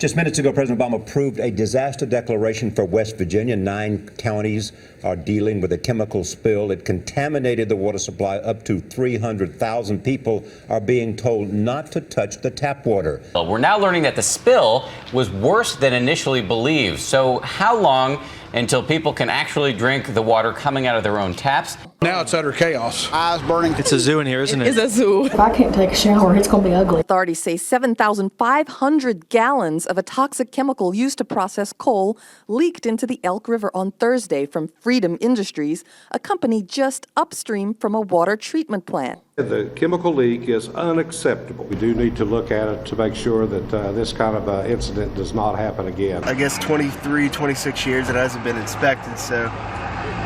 Just minutes ago, President Obama approved a disaster declaration for West Virginia. 9 counties are dealing with a chemical spill. It contaminated the water supply. Up to 300,000 people are being told not to touch the tap water. Well, we're now learning that the spill was worse than initially believed. So how long until people can actually drink the water coming out of their own taps? Now it's utter chaos. Eyes burning. It's a zoo in here, isn't it? It's a zoo. If I can't take a shower, it's going to be ugly. Authorities say 7,500 gallons of a toxic chemical used to process coal leaked into the Elk River on Thursday from Freedom Industries, a company just upstream from a water treatment plant. The chemical leak is unacceptable. We do need to look at it to make sure that this kind of incident does not happen again. I guess 23, 26 years it hasn't been inspected, so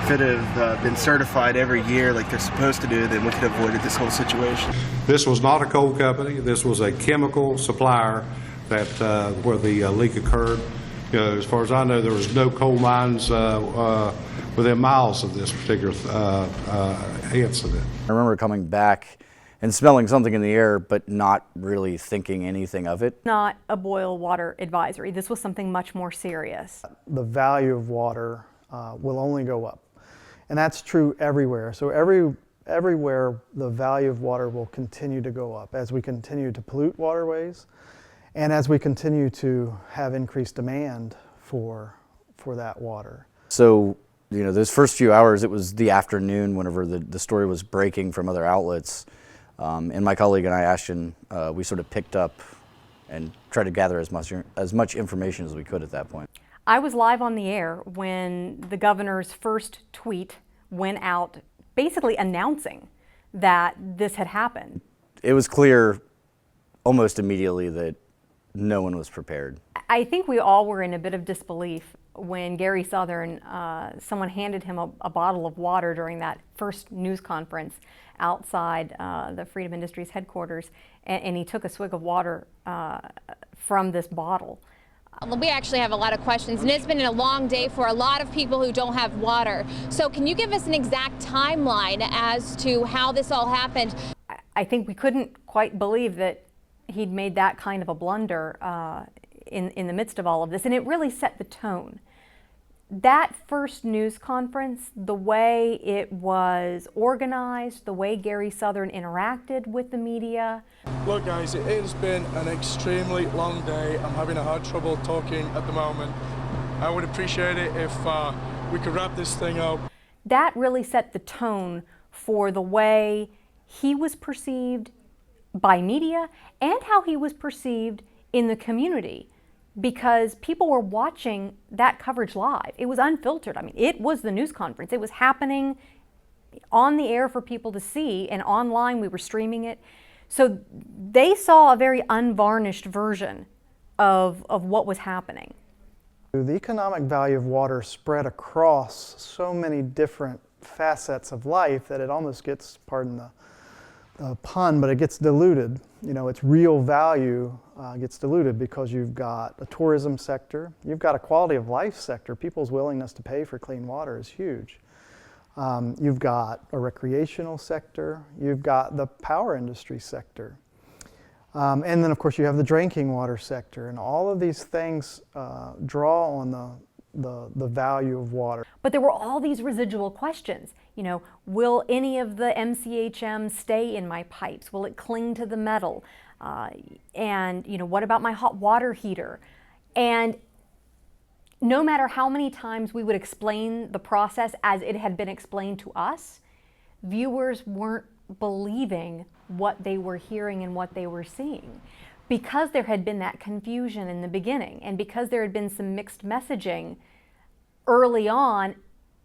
if it had been certified every year like they're supposed to do, then we could have avoided this whole situation. This was not a coal company. This was a chemical supplier that where the leak occurred. You know, as far as I know, there was no coal mines within miles of this particular incident. I remember coming back and smelling something in the air, but not really thinking anything of it. Not a boil water advisory. This was something much more serious. The value of water will only go up. And that's true everywhere. So everywhere the value of water will continue to go up as we continue to pollute waterways and as we continue to have increased demand for that water. So, you know, those first few hours, it was the afternoon whenever the story was breaking from other outlets. And my colleague and I, Ashton, we sort of picked up and tried to gather as much information as we could at that point. I was live on the air when the governor's first tweet went out basically announcing that this had happened. It was clear almost immediately that no one was prepared. I think we all were in a bit of disbelief when Gary Southern, someone handed him a bottle of water during that first news conference outside the Freedom Industries headquarters, and he took a swig of water from this bottle. We actually have a lot of questions, and it's been a long day for a lot of people who don't have water. So can you give us an exact timeline as to how this all happened? I think we couldn't quite believe that he'd made that kind of a blunder in the midst of all of this, and it really set the tone. That first news conference, the way it was organized, the way Gary Southern interacted with the media. Look guys, it has been an extremely long day. I'm having a hard trouble talking at the moment. I would appreciate it if we could wrap this thing up. That really set the tone for the way he was perceived by media and how he was perceived in the community, because people were watching that coverage live. It was unfiltered. I mean, it was the news conference. It was happening on the air for people to see, and online we were streaming it. So they saw a very unvarnished version of what was happening. The economic value of water spread across so many different facets of life that it almost gets, pardon the pun, but it gets diluted. You know, its real value gets diluted because you've got a tourism sector, you've got a quality of life sector. People's willingness to pay for clean water is huge. You've got a recreational sector, you've got the power industry sector. And then of course you have the drinking water sector, and all of these things draw on the value of water. But there were all these residual questions. You know, will any of the MCHM stay in my pipes? Will it cling to the metal? And, you know, what about my hot water heater? And no matter how many times we would explain the process as it had been explained to us, viewers weren't believing what they were hearing and what they were seeing, because there had been that confusion in the beginning, and because there had been some mixed messaging early on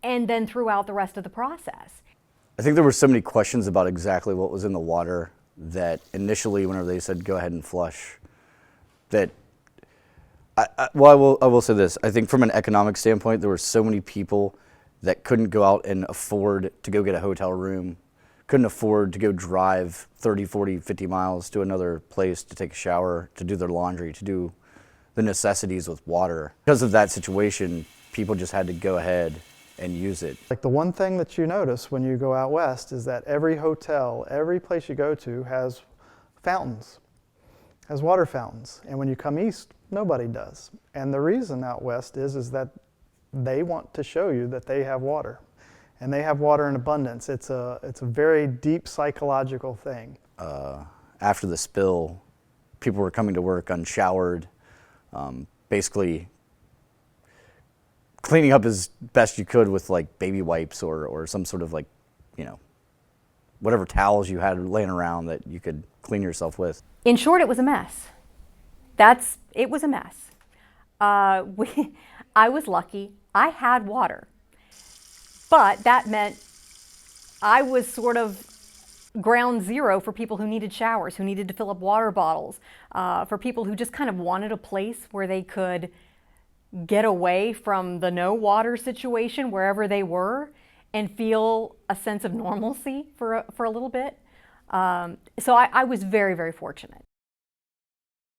and then throughout the rest of the process. I think there were so many questions about exactly what was in the water that initially, whenever they said go ahead and flush, that I will say this. I think from an economic standpoint, there were so many people that couldn't go out and afford to go get a hotel room, couldn't afford to go drive 30, 40, 50 miles to another place to take a shower, to do their laundry, to do the necessities with water. Because of that situation, people just had to go ahead and use it. Like the one thing that you notice when you go out west is that every hotel, every place you go to has fountains. has water fountains. And when you come east, nobody does. And the reason out west is that they want to show you that they have water. And they have water in abundance. It's a very deep psychological thing. After the spill, people were coming to work unshowered, basically cleaning up as best you could with like baby wipes or some sort of like, you know, whatever towels you had laying around that you could clean yourself with. In short, it was a mess. It was a mess. I was lucky. I had water. But that meant I was sort of ground zero for people who needed showers, who needed to fill up water bottles, for people who just kind of wanted a place where they could get away from the no water situation wherever they were and feel a sense of normalcy for a little bit. So I was very, very fortunate.